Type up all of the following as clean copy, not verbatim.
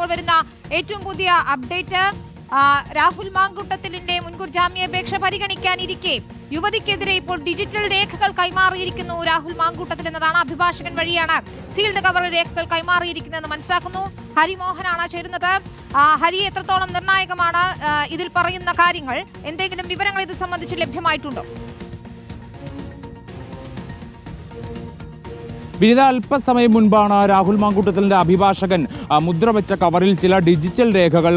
ഇപ്പോൾ വരുന്ന ഏറ്റവും പുതിയ അപ്ഡേറ്റ്, രാഹുൽ മാങ്കൂട്ടത്തിലിന്റെ മുൻകൂർ ജാമ്യാപേക്ഷ പരിഗണിക്കാനിരിക്കെ യുവതിക്കെതിരെ ഇപ്പോൾ ഡിജിറ്റൽ രേഖകൾ കൈമാറിയിരിക്കുന്നു രാഹുൽ മാങ്കൂട്ടത്തിൽ എന്നതാണ്. അഭിഭാഷകൻ വഴിയാണ് സീൽഡ് കവർ രേഖകൾ കൈമാറിയിരിക്കുന്നതെന്ന് മനസ്സിലാക്കുന്നു. ഹരിമോഹനാണ് ചേരുന്നത്. ഹരി, എത്രത്തോളം നിർണായകമാണ് ഇതിൽ പറയുന്ന കാര്യങ്ങൾ? എന്തെങ്കിലും വിവരങ്ങൾ ഇത് സംബന്ധിച്ച് ലഭ്യമായിട്ടുണ്ടോ? വിനിത, അല്പസമയം മുൻപാണ് രാഹുൽ മാങ്കൂട്ടത്തിലിന്റെ അഭിഭാഷകൻ മുദ്രവെച്ച കവറിൽ ചില ഡിജിറ്റൽ രേഖകൾ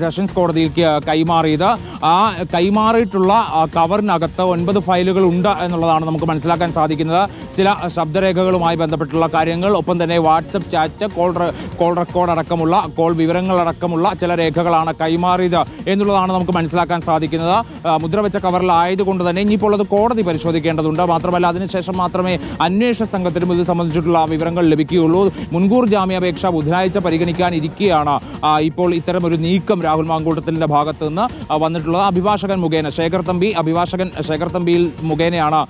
സെഷൻസ് കോടതിയിലേക്ക് കൈമാറിയത്. ആ കൈമാറിയിട്ടുള്ള കവറിനകത്ത് 9 ഫയലുകൾ ഉണ്ട് എന്നുള്ളതാണ് നമുക്ക് മനസ്സിലാക്കാൻ സാധിക്കുന്നത്. ചില ശബ്ദരേഖകളുമായി ബന്ധപ്പെട്ടുള്ള കാര്യങ്ങൾ, ഒപ്പം തന്നെ വാട്സപ്പ് ചാറ്റ്, കോൾ റെക്കോർഡ് അടക്കമുള്ള കോൾ വിവരങ്ങളടക്കമുള്ള ചില രേഖകളാണ് കൈമാറിയത് എന്നുള്ളതാണ് നമുക്ക് മനസ്സിലാക്കാൻ സാധിക്കുന്നത്. മുദ്രവെച്ച കവറിലായതുകൊണ്ട് തന്നെ ഇനിയിപ്പോൾ അത് കോടതി പരിശോധിക്കേണ്ടതുണ്ട്. മാത്രമല്ല, അതിനുശേഷം മാത്രമേ അന്വേഷണ സംഘത്തിനും ഇത് സംബന്ധിച്ചിട്ടുള്ള വിവരങ്ങൾ ലഭിക്കുകയുള്ളൂ. മുൻകൂർ ജാമ്യാപേക്ഷ ബുധനാഴ്ച പരിഗണിക്കാനിരിക്കെയാണ് ഇപ്പോൾ ഇത്തരമൊരു നീക്കം രാഹുൽ മാങ്കൂട്ടത്തിലിന്റെ ഭാഗത്ത് നിന്ന് വന്നിട്ടുള്ളത്. അഭിഭാഷകൻ ശേഖർ തമ്പിയിൽ മുഖേനയാണ്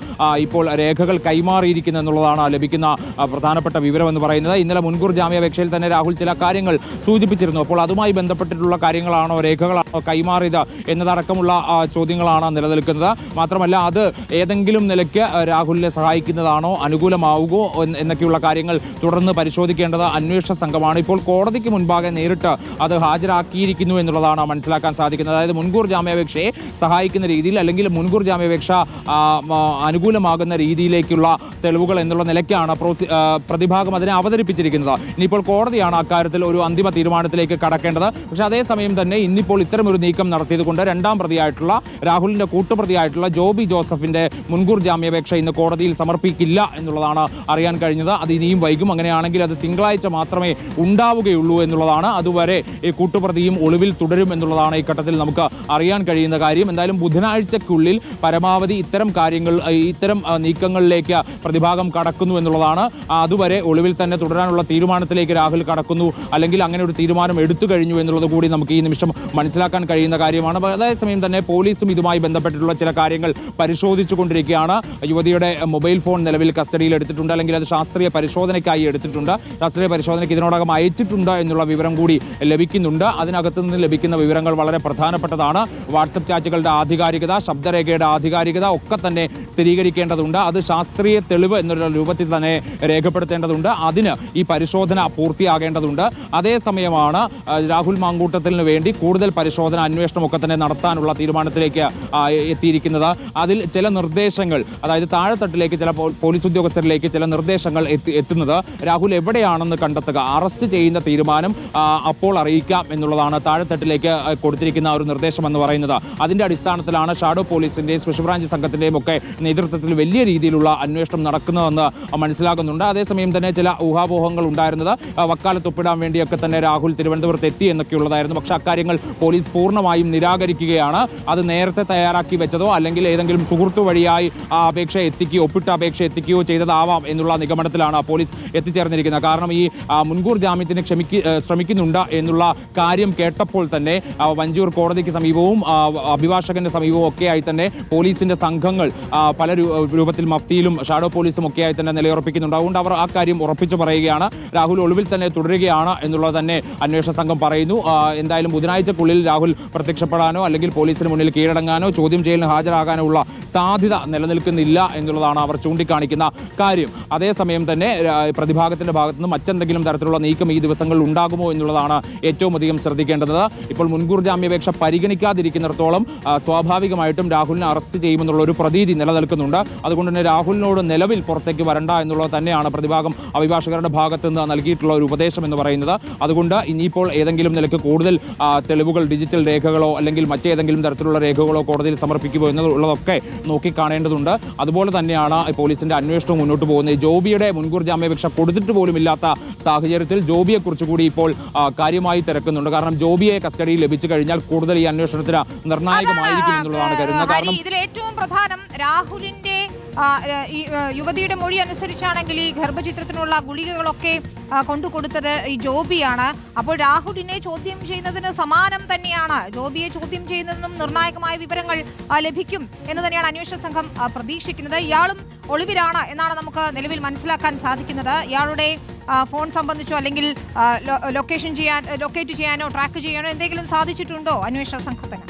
ഇപ്പോൾ രേഖകൾ കൈമാറിയിരിക്കുന്നത് എന്നുള്ളതാണ് ലഭിക്കുന്ന പ്രധാനപ്പെട്ട വിവരം എന്ന് പറയുന്നത്. ഇന്നലെ മുൻകൂർ ജാമ്യാപേക്ഷയിൽ തന്നെ രാഹുൽ ചില കാര്യങ്ങൾ സൂചിപ്പിച്ചിരുന്നു. അപ്പോൾ അതുമായി ബന്ധപ്പെട്ടിട്ടുള്ള കാര്യങ്ങളാണോ, രേഖകളാണോ കൈമാറിയത് എന്നതടക്കമുള്ള ചോദ്യങ്ങളാണ് നിലനിൽക്കുന്നത്. മാത്രമല്ല, അത് ഏതെങ്കിലും നിലയ്ക്ക് രാഹുലിനെ സഹായിക്കുന്നതാണോ, അനുകൂലമാവുകയോ എന്നൊക്കെയുള്ള കാര്യങ്ങൾ തുടർന്ന് പരിശോധിക്കേണ്ടത് അന്വേഷണ സംഘമാണ്. ഇപ്പോൾ കോടതിക്ക് മുൻപാകെ നേരിട്ട് അത് ഹാജരാക്കിയിരിക്കുന്നു എന്നുള്ളതാണ് മനസ്സിലാക്കാൻ സാധിക്കുന്നത്. അതായത് മുൻകൂർ ജാമ്യാപേക്ഷയെ സഹായിക്കുന്ന രീതിയിൽ, അല്ലെങ്കിൽ മുൻകൂർ ജാമ്യാപേക്ഷ അനുകൂലമാകുന്ന രീതിയിലേക്കുള്ള തെളിവുകൾ എന്നുള്ള നിലയ്ക്കാണ് പ്രതിഭാഗം അതിനെ അവതരിപ്പിച്ചിരിക്കുന്നത്. ഇനിയിപ്പോൾ കോടതിയാണ് അക്കാര്യത്തിൽ ഒരു അന്തിമ തീരുമാനത്തിലേക്ക് കടക്കേണ്ടത്. പക്ഷേ അതേസമയം തന്നെ ഇന്നിപ്പോൾ ഇത്തരമൊരു നീക്കം നടത്തിയതുകൊണ്ട് രണ്ടാം പ്രതിയായിട്ടുള്ള രാഹുലിന്റെ കൂട്ടുപ്രതിയായിട്ടുള്ള ജോബി ജോസഫിന്റെ മുൻകൂർ ജാമ്യാപേക്ഷ ഇന്ന് കോടതിയിൽ സമർപ്പിക്കില്ല എന്നുള്ളതാണ് അറിയാൻ കഴിഞ്ഞത്. അത് ഇനിയും വൈകും. അങ്ങനെയാണെങ്കിൽ അത് തിങ്കളാഴ്ച മാത്രമേ ഉണ്ടാവുകയുള്ളൂ എന്നുള്ളതാണ്. അതുവരെ ഈ കൂട്ടുപ്രതിയും ഒളിവിൽ തുടരും എന്നുള്ളതാണ് ഈ ഘട്ടത്തിൽ നമുക്ക് അറിയാൻ കഴിയുന്ന കാര്യം. എന്തായാലും ബുധനാഴ്ചക്കുള്ളിൽ പരമാവധി ഇത്തരം നീക്കങ്ങളിലേക്ക് പ്രതിഭാഗം കടക്കുന്നു എന്നുള്ളതാണ്. അതുവരെ ഒളിവിൽ തന്നെ തുടരാനുള്ള തീരുമാനത്തിലേക്ക് രാഹുൽ കടക്കുന്നു, അല്ലെങ്കിൽ അങ്ങനെ ഒരു തീരുമാനം എടുത്തു കഴിഞ്ഞു എന്നുള്ളത് കൂടി നമുക്ക് ഈ നിമിഷം മനസ്സിലാക്കാൻ കഴിയുന്ന കാര്യമാണ്. അതേസമയം തന്നെ പോലീസും ഇതുമായി ബന്ധപ്പെട്ടിട്ടുള്ള ചില കാര്യങ്ങൾ പരിശോധിച്ചു കൊണ്ടിരിക്കുകയാണ്. യുവതിയുടെ മൊബൈൽ ഫോൺ നിലവിൽ കസ്റ്റഡിയിൽ എടുത്തിട്ടുണ്ട്, അല്ലെങ്കിൽ അത് ശാസ്ത്രീയ പരിശോധനയ്ക്കായി എടുത്തിട്ടുണ്ട്. ശാസ്ത്രീയ പരിശോധനയ്ക്ക് ഇതിനോടകം അയച്ചിട്ടുണ്ട് എന്നുള്ള വിവരം കൂടി ലഭിക്കുന്നുണ്ട്. അതിനകത്തു നിന്ന് ലഭിക്കുന്ന വിവരങ്ങൾ വളരെ പ്രധാനപ്പെട്ടതാണ്. വാട്സപ്പ് ചാറ്റുകളുടെ ആധികാരികത, ശബ്ദരേഖയുടെ ആധികാരികത ഒക്കെ തന്നെ സ്ഥിരീകരിക്കേണ്ടതുണ്ട്. അത് ശാസ്ത്രീയ തെളിവ് എന്നുള്ള രൂപത്തിൽ തന്നെ രേഖപ്പെടുത്തേണ്ടതുണ്ട്. അതിന് ഈ പരിശോധന പൂർത്തിയാകേണ്ടതുണ്ട്. അതേസമയമാണ് രാഹുൽ മാങ്കൂട്ടത്തിന് വേണ്ടി കൂടുതൽ പരിശോധന, അന്വേഷണമൊക്കെ തന്നെ നടത്താനുള്ള തീരുമാനത്തിലേക്ക് എത്തിയിരിക്കുന്നത്. അതിൽ ചില നിർദ്ദേശങ്ങൾ, അതായത് താഴെത്തട്ടിലേക്ക് ചില പോലീസ് ഉദ്യോഗസ്ഥരിലേക്ക് ചില നിർദ്ദേശങ്ങൾ എത്തുന്നത് രാഹുൽ എവിടെയാണെന്ന് കണ്ടെത്തുക, അറസ്റ്റ് ചെയ്യുന്ന തീരുമാനം അപ്പോൾ അറിയിക്കാം എന്നുള്ളതാണ് താഴെത്തട്ടിലേക്ക് കൊടുത്തിരിക്കുന്ന ഒരു നിർദ്ദേശം എന്ന് പറയുന്നത്. അതിന്റെ അടിസ്ഥാനത്തിലാണ് ഷാഡോ പോലീസിന്റെയും സ്പെഷ്യൽ ബ്രാഞ്ച് സംഘത്തിന്റെയും ഒക്കെ നേതൃത്വത്തിൽ വലിയ രീതിയിലുള്ള അന്വേഷണം നടക്കുന്നതെന്ന് മനസ്സിലാകുന്നുണ്ട്. അതേസമയം തന്നെ ചില ഊഹാപോഹങ്ങൾ ഉണ്ടായിരുന്നത് വക്കാലത്ത് ഒപ്പിടാൻ വേണ്ടിയൊക്കെ തന്നെ രാഹുൽ തിരുവനന്തപുരത്ത് എത്തി എന്നൊക്കെയുള്ളതായിരുന്നു. പക്ഷെ അക്കാര്യങ്ങൾ പോലീസ് പൂർണ്ണമായും നിരാകരിക്കുകയാണ്. അത് നേരത്തെ തയ്യാറാക്കി വെച്ചതോ അല്ലെങ്കിൽ ഏതെങ്കിലും സുഹൃത്തു വഴിയായി ആ അപേക്ഷ എത്തിക്കുകയോ, ഒപ്പിട്ട അപേക്ഷ എത്തിക്കുകയോ ചെയ്തതാവാം എന്നുള്ള നിഗമനത്തിലാണ് പോലീസ് എത്തിച്ചേർന്നിരിക്കുന്നത്. കാരണം ഈ മുൻകൂർ ജാമ്യത്തിന് ശ്രമിക്കുന്നുണ്ട് എന്നുള്ള കാര്യം കേട്ടപ്പോൾ തന്നെ വഞ്ചൂർ കോടതിക്ക് സമീപവും അഭിഭാഷകന്റെ സമീപവും ഒക്കെയായി തന്നെ പോലീസിന്റെ സംഘങ്ങൾ പല രൂപത്തിൽ മഫ്തിയിലും ഷാഡോ പോലീസും ഒക്കെയായി തന്നെ നിലയുറപ്പിക്കുന്നുണ്ട്. അതുകൊണ്ട് അവർ ആ കാര്യം ഉറപ്പിച്ചു പറയുകയാണ്. രാഹുൽ ഒളിവിൽ തന്നെ തുടരുകയാണ് എന്നുള്ളത് തന്നെ അന്വേഷണ സംഘം പറയുന്നു. എന്തായാലും ബുധനാഴ്ചക്കുള്ളിൽ രാഹുൽ പ്രത്യക്ഷപ്പെടാനോ അല്ലെങ്കിൽ പോലീസിന് മുന്നിൽ കീഴടങ്ങാനോ ചോദ്യം ചെയ്യലിന് ഹാജരാകാനോ ഉള്ള സാധ്യത നിലനിൽക്കുന്നില്ല എന്നുള്ളതാണ് അവർ ചൂണ്ടിക്കാണിക്കുന്ന കാര്യം. അതേസമയം തന്നെ പ്രതിഭാഗത്തിന്റെ ഭാഗത്തു നിന്ന് മറ്റെന്തെങ്കിലും തരത്തിലുള്ള നീക്കം ഈ ദിവസങ്ങളിൽ ഉണ്ടാകുമോ എന്നുള്ളതാണ് ഏറ്റവും അധികം ശ്രദ്ധിക്കേണ്ടത്. ഇപ്പോൾ മുൻകൂർ ജാമ്യാപേക്ഷ പരിഗണിക്കാതിരിക്കുന്നിടത്തോളം സ്വാഭാവികമായിട്ടും രാഹുലിനെ അറസ്റ്റ് ചെയ്യുമെന്നുള്ള ഒരു പ്രതീതി നിലനിൽക്കുന്നുണ്ട്. അതുകൊണ്ട് തന്നെ രാഹുലിനോട് നിലവിൽ പുറത്തേക്ക് വരണ്ട എന്നുള്ളത് തന്നെയാണ് പ്രതിഭാഗം അഭിഭാഷകരുടെ ഭാഗത്ത് നിന്ന് നൽകിയിട്ടുള്ള ഒരു ഉപദേശം എന്ന് പറയുന്നത്. അതുകൊണ്ട് ഇനിയിപ്പോൾ ഏതെങ്കിലും നിലയ്ക്ക് കൂടുതൽ തെളിവുകൾ, ഡിജിറ്റൽ രേഖകളോ അല്ലെങ്കിൽ മറ്റേതെങ്കിലും തരത്തിലുള്ള രേഖകളോ കോടതിയിൽ സമർപ്പിക്കുമോ എന്നുള്ളതൊക്കെ നോക്കിക്കാണേണ്ടതുണ്ട്. അതുപോലെ തന്നെയാണ് പോലീസിന്റെ അന്വേഷണം മുന്നോട്ട് പോകുന്നത്. ജോബിയുടെ മുൻകൂർ ജാമ്യാപേക്ഷ കൊടുത്തിട്ട് പോലും ഇല്ലാത്ത സാഹചര്യത്തിൽ ജോബിയെ കുറിച്ച് കൂടി ഇപ്പോൾ കാര്യമായി തിരക്കുന്നുണ്ട്. കാരണം ജോബിയെ കസ്റ്റഡിയിൽ ലഭിച്ചു കഴിഞ്ഞാൽ കൂടുതൽ ഈ അന്വേഷണത്തിന് നിർണായകമായിരിക്കും എന്നുള്ളതാണ് കരുതുന്നത്. കാരണം ഇതിൽ ഏറ്റവും പ്രധാനം രാഹുലിന്റെ യുവതിയുടെ മൊഴി അനുസരിച്ചാണെങ്കിൽ ഈ ഗർഭചിത്രത്തിനുള്ള ഗുളികകളൊക്കെ കൊണ്ടുകൊടുത്തത് ഈ ജോബിയാണ്. അപ്പോൾ രാഹുലിനെ ചോദ്യം ചെയ്യുന്നതിന് സമാനം തന്നെയാണ്. ജോബിയെ ചോദ്യം ചെയ്യുന്നതിനും നിർണായകമായ വിവരങ്ങൾ ലഭിക്കും എന്ന് തന്നെയാണ് അന്വേഷണ സംഘം പ്രതീക്ഷിക്കുന്നത്. ഇയാളും ഒളിവിലാണ് എന്നാണ് നമുക്ക് നിലവിൽ മനസ്സിലാക്കാൻ സാധിക്കുന്നത്. ഇയാളുടെ ഫോൺ സംബന്ധിച്ചോ അല്ലെങ്കിൽ ലൊക്കേറ്റ് ചെയ്യാനോ ട്രാക്ക് ചെയ്യാനോ എന്തെങ്കിലും സാധിച്ചിട്ടുണ്ടോ അന്വേഷണ സംഘത്തിന്?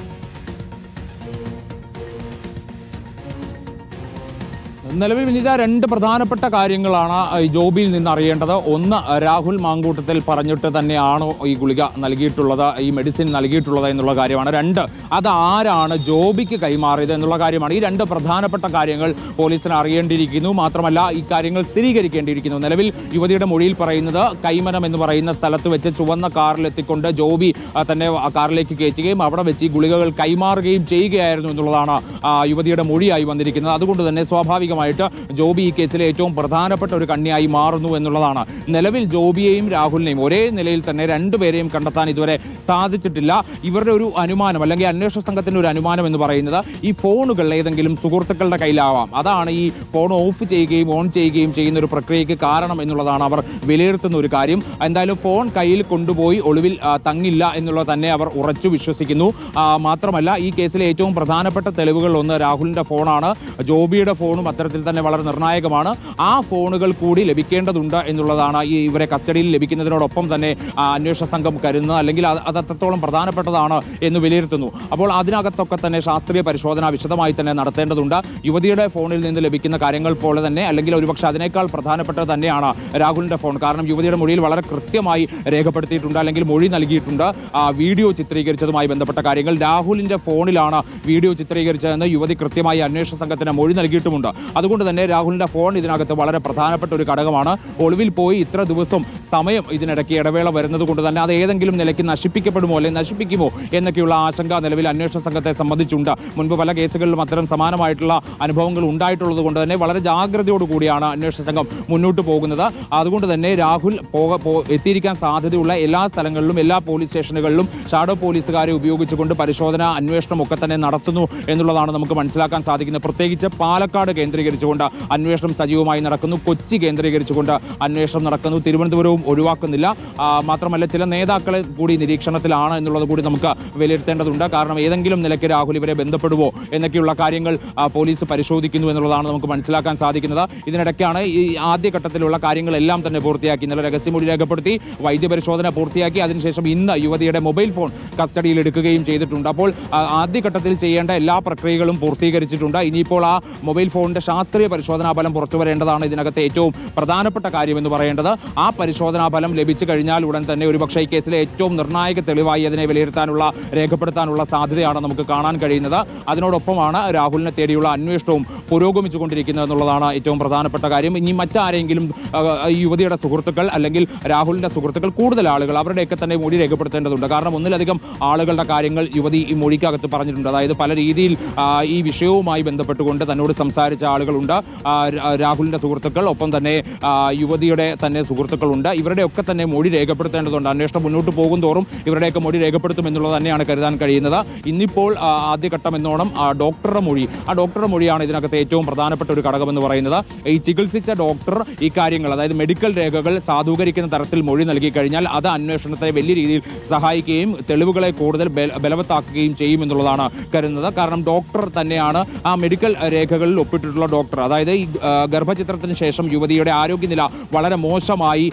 നിലവിൽ വിനീത രണ്ട് പ്രധാനപ്പെട്ട കാര്യങ്ങളാണ് ജോബിയിൽ നിന്ന് അറിയേണ്ടത്. ഒന്ന്, രാഹുൽ മാങ്കൂട്ടത്തിൽ പറഞ്ഞിട്ട് തന്നെയാണോ ഈ ഗുളിക നൽകിയിട്ടുള്ളത്, ഈ മെഡിസിൻ നൽകിയിട്ടുള്ളത് എന്നുള്ള കാര്യമാണ്. രണ്ട്, അത് ആരാണ് ജോബിക്ക് കൈമാറിയത് എന്നുള്ള കാര്യമാണ്. ഈ രണ്ട് പ്രധാനപ്പെട്ട കാര്യങ്ങൾ പോലീസിന് അറിയേണ്ടിയിരിക്കുന്നു. മാത്രമല്ല ഈ കാര്യങ്ങൾ സ്ഥിരീകരിക്കേണ്ടിയിരിക്കുന്നു. നിലവിൽ യുവതിയുടെ മൊഴിയിൽ പറയുന്നത് കൈമനം എന്ന് പറയുന്ന സ്ഥലത്ത് വെച്ച് ചുവന്ന കാറിലെത്തിക്കൊണ്ട് ജോബി തന്നെ കാറിലേക്ക് കയറ്റുകയും അവിടെ വെച്ച് ഈ ഗുളികകൾ കൈമാറുകയും ചെയ്യുകയായിരുന്നു എന്നുള്ളതാണ് യുവതിയുടെ മൊഴിയായി വന്നിരിക്കുന്നത്. അതുകൊണ്ട് തന്നെ സ്വാഭാവികമായി ജോബി ഈ കേസിലെ ഏറ്റവും പ്രധാനപ്പെട്ട ഒരു കണ്ണിയായി മാറുന്നു എന്നുള്ളതാണ്. നിലവിൽ ജോബിയെയും രാഹുലിനെയും ഒരേ നിലയിൽ തന്നെ രണ്ടുപേരെയും കണ്ടെത്താൻ ഇതുവരെ സാധിച്ചിട്ടില്ല. ഇവരുടെ ഒരു അനുമാനം അല്ലെങ്കിൽ അന്വേഷണ സംഘത്തിന്റെ ഒരു അനുമാനം എന്ന് പറയുന്നത് ഈ ഫോണുകൾ ഏതെങ്കിലും സുഹൃത്തുക്കളുടെ കയ്യിലാവാം. അതാണ് ഈ ഫോൺ ഓഫ് ചെയ്യുകയും ഓൺ ചെയ്യുകയും ചെയ്യുന്ന ഒരു പ്രക്രിയയ്ക്ക് കാരണം എന്നുള്ളതാണ് അവർ വിലയിരുത്തുന്ന ഒരു കാര്യം. എന്തായാലും ഫോൺ കയ്യിൽ കൊണ്ടുപോയി ഒളിവിൽ തങ്ങില്ല എന്നുള്ളത് തന്നെ അവർ ഉറച്ചു വിശ്വസിക്കുന്നു. മാത്രമല്ല ഈ കേസിലെ ഏറ്റവും പ്രധാനപ്പെട്ട തെളിവുകൾ ഒന്ന് രാഹുലിന്റെ ഫോണാണ്. ജോബിയുടെ ഫോണും അത്തരത്തിൽ തന്നെ വളരെ നിർണായകമാണ്. ആ ഫോണുകൾ കൂടി ലഭിക്കേണ്ടതുണ്ട് എന്നുള്ളതാണ് ഈ ഇവരെ കസ്റ്റഡിയിൽ ലഭിക്കുന്നതിനോടൊപ്പം തന്നെ അന്വേഷണ സംഘം കരുതുന്നത്. അല്ലെങ്കിൽ അത് അത്രത്തോളം പ്രധാനപ്പെട്ടതാണ് എന്ന് വിലയിരുത്തുന്നു. അപ്പോൾ അതിനകത്തൊക്കെ തന്നെ ശാസ്ത്രീയ പരിശോധന വിശദമായി തന്നെ നടത്തേണ്ടതുണ്ട്. യുവതിയുടെ ഫോണിൽ നിന്ന് ലഭിക്കുന്ന കാര്യങ്ങൾ പോലെ തന്നെ അല്ലെങ്കിൽ ഒരുപക്ഷെ അതിനേക്കാൾ പ്രധാനപ്പെട്ടത് തന്നെയാണ് രാഹുലിന്റെ ഫോൺ. കാരണം യുവതിയുടെ മൊഴിയിൽ വളരെ കൃത്യമായി രേഖപ്പെടുത്തിയിട്ടുണ്ട് അല്ലെങ്കിൽ മൊഴി നൽകിയിട്ടുണ്ട്. വീഡിയോ ചിത്രീകരിച്ചതുമായി ബന്ധപ്പെട്ട കാര്യങ്ങൾ രാഹുലിന്റെ ഫോണിലാണ് വീഡിയോ ചിത്രീകരിച്ചതെന്ന് യുവതി കൃത്യമായി അന്വേഷണ സംഘത്തിന് മൊഴി നൽകിയിട്ടുമുണ്ട്. അതുകൊണ്ട് തന്നെ രാഹുലിന്റെ ഫോൺ ഇതിനകത്ത് വളരെ പ്രധാനപ്പെട്ട ഒരു ഘടകമാണ്. ഒളിവിൽ പോയി ഇത്ര ദിവസം സമയം ഇതിനിടയ്ക്ക് ഇടവേള വരുന്നത് കൊണ്ട് തന്നെ അത് ഏതെങ്കിലും നിലയ്ക്ക് നശിപ്പിക്കപ്പെടുമോ അല്ലെങ്കിൽ നശിപ്പിക്കുമോ എന്നൊക്കെയുള്ള ആശങ്ക നിലവിൽ അന്വേഷണ സംഘത്തെ സംബന്ധിച്ചുണ്ട്. മുൻപ് പല കേസുകളിലും അത്തരം സമാനമായിട്ടുള്ള അനുഭവങ്ങൾ ഉണ്ടായിട്ടുള്ളത് കൊണ്ട് തന്നെ വളരെ ജാഗ്രതയോടുകൂടിയാണ് അന്വേഷണ സംഘം മുന്നോട്ട് പോകുന്നത്. അതുകൊണ്ട് തന്നെ രാഹുൽ എത്തിയിരിക്കാൻ സാധ്യതയുള്ള എല്ലാ സ്ഥലങ്ങളിലും എല്ലാ പോലീസ് സ്റ്റേഷനുകളിലും ഷാഡോ പോലീസുകാരെ ഉപയോഗിച്ചുകൊണ്ട് പരിശോധന അന്വേഷണം ഒക്കെ തന്നെ നടത്തുന്നു എന്നുള്ളതാണ് നമുക്ക് മനസ്സിലാക്കാൻ സാധിക്കുന്നത്. പ്രത്യേകിച്ച് പാലക്കാട് കേന്ദ്രീകരിച്ചുകൊണ്ട് അന്വേഷണം സജീവമായി നടക്കുന്നു. കൊച്ചി കേന്ദ്രീകരിച്ചുകൊണ്ട് അന്വേഷണം നടക്കുന്നു. തിരുവനന്തപുരവും ഒഴിവാക്കുന്നില്ല. മാത്രമല്ല ചില നേതാക്കളെ കൂടി നിരീക്ഷണത്തിലാണ് എന്നുള്ളത് കൂടി നമുക്ക് വിലയിരുത്തേണ്ടതുണ്ട്. കാരണം ഏതെങ്കിലും നിലയ്ക്ക് രാഹുൽ ഇവരെ ബന്ധപ്പെടുവോ എന്നൊക്കെയുള്ള കാര്യങ്ങൾ പോലീസ് പരിശോധിക്കുന്നു എന്നുള്ളതാണ് നമുക്ക് മനസ്സിലാക്കാൻ സാധിക്കുന്നത്. ഇതിനിടയ്ക്കാണ് ഈ ആദ്യഘട്ടത്തിലുള്ള കാര്യങ്ങളെല്ലാം തന്നെ പൂർത്തിയാക്കി. ഇന്നലെ രഹസ്യമൊഴി രേഖപ്പെടുത്തി വൈദ്യപരിശോധന പൂർത്തിയാക്കി. അതിനുശേഷം ഇന്ന് യുവതിയുടെ മൊബൈൽ ഫോൺ കസ്റ്റഡിയിൽ എടുക്കുകയും ചെയ്തിട്ടുണ്ട്. അപ്പോൾ ആദ്യഘട്ടത്തിൽ ചെയ്യേണ്ട എല്ലാ പ്രക്രിയകളും പൂർത്തീകരിച്ചിട്ടുണ്ട്. ഇനിയിപ്പോൾ ആ മൊബൈൽ ഫോണിന്റെ ശാസ്ത്രീയ പരിശോധനാ ഫലം പുറത്തു വരേണ്ടതാണ് ഇതിനകത്തെ ഏറ്റവും പ്രധാനപ്പെട്ട കാര്യമെന്ന് പറയേണ്ടത്. ആ പരിശോധനാ ഫലം ലഭിച്ചു കഴിഞ്ഞാൽ ഉടൻ തന്നെ ഒരുപക്ഷെ ഈ കേസിലെ ഏറ്റവും നിർണായക തെളിവായി അതിനെ വിലയിരുത്താനുള്ള രേഖപ്പെടുത്താനുള്ള സാധ്യതയാണ് നമുക്ക് കാണാൻ കഴിയുന്നത്. അതിനോടൊപ്പമാണ് രാഹുലിനെ തേടിയുള്ള അന്വേഷണവും പുരോഗമിച്ചുകൊണ്ടിരിക്കുന്നത് എന്നുള്ളതാണ് ഏറ്റവും പ്രധാനപ്പെട്ട കാര്യം. ഇനി മറ്റാരെങ്കിലും യുവതിയുടെ സുഹൃത്തുക്കൾ അല്ലെങ്കിൽ രാഹുലിന്റെ സുഹൃത്തുക്കൾ കൂടുതൽ ആളുകൾ അവരുടെയൊക്കെ തന്നെ മൊഴി രേഖപ്പെടുത്തേണ്ടതുണ്ട്. കാരണം ഒന്നിലധികം ആളുകളുടെ കാര്യങ്ങൾ യുവതി ഈ മൊഴിക്കകത്ത് പറഞ്ഞിട്ടുണ്ട്. അതായത് പല രീതിയിൽ ഈ വിഷയവുമായി ബന്ധപ്പെട്ടുകൊണ്ട് തന്നോട് സംസാരിച്ച ആളുകളുണ്ട്. രാഹുലിന്റെ സുഹൃത്തുക്കൾ, ഒപ്പം തന്നെ യുവതിയുടെ തന്നെ സുഹൃത്തുക്കളുണ്ട്. ഇവരുടെയൊക്കെ തന്നെ മൊഴി രേഖപ്പെടുത്തേണ്ടതുണ്ട്. അന്വേഷണം മുന്നോട്ട് പോകും തോറും ഇവരുടെയൊക്കെ മൊഴി രേഖപ്പെടുത്തും എന്നുള്ളത് തന്നെയാണ് കരുതാൻ കഴിയുന്നത്. ഇന്നിപ്പോൾ ആദ്യഘട്ടം എന്നോണം ഡോക്ടറുടെ മൊഴി, ആ ഡോക്ടറുടെ മൊഴിയാണ് ഇതിനകത്ത് ഏറ്റവും പ്രധാനപ്പെട്ട ഒരു ഘടകമെന്ന് പറയുന്നത്. ഈ ചികിത്സിച്ച ഡോക്ടർ ഈ കാര്യങ്ങൾ, അതായത് മെഡിക്കൽ രേഖകൾ സാധൂകരിക്കുന്ന തരത്തിൽ മൊഴി നൽകി കഴിഞ്ഞാൽ അത് അന്വേഷണത്തെ വലിയ രീതിയിൽ സഹായിക്കുകയും തെളിവുകളെ കൂടുതൽ ബലവത്താക്കുകയും ചെയ്യുമെന്നുള്ളതാണ് കരുതുന്നത്. കാരണം ഡോക്ടർ തന്നെയാണ് ആ മെഡിക്കൽ രേഖകളിൽ ഒപ്പിട്ടിട്ടുള്ള ഡോക്ടർ. അതായത് ഈ ഗർഭചിത്രത്തിന് ശേഷം യുവതിയുടെ ആരോഗ്യനില വളരെ മോശമായി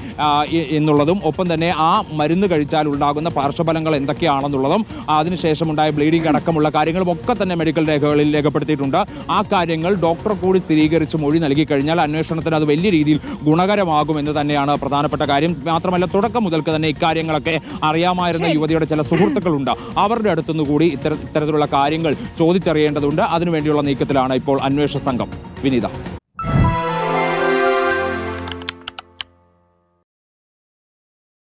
എന്നുള്ളതും, ഒപ്പം തന്നെ ആ മരുന്ന് കഴിച്ചാൽ ഉണ്ടാകുന്ന പാർശ്വഫലങ്ങൾ എന്തൊക്കെയാണെന്നുള്ളതും അതിനുശേഷം ഉണ്ടായ ബ്ലീഡിംഗ് അടക്കമുള്ള കാര്യങ്ങളും ഒക്കെ തന്നെ മെഡിക്കൽ രേഖകളിൽ രേഖപ്പെടുത്തിയിട്ടുണ്ട്. ആ കാര്യങ്ങൾ ഡോക്ടർ കൂടി സ്ഥിരീകരിച്ച് മൊഴി നൽകി കഴിഞ്ഞാൽ അന്വേഷണത്തിന് അത് വലിയ രീതിയിൽ ഗുണകരമാകുമെന്ന് തന്നെയാണ് പ്രധാനപ്പെട്ട കാര്യം. മാത്രമല്ല തുടക്കം മുതൽക്ക് തന്നെ ഇക്കാര്യങ്ങളൊക്കെ അറിയാമായിരുന്ന യുവതിയുടെ ചില സുഹൃത്തുക്കളുണ്ട്. അവരുടെ അടുത്തുനിന്ന് കൂടി ഇത്തരത്തിലുള്ള കാര്യങ്ങൾ ചോദിച്ചറിയേണ്ടതുണ്ട്. അതിനുവേണ്ടിയുള്ള നീക്കത്തിലാണ് ഇപ്പോൾ അന്വേഷണ സംഘം. വിനീത.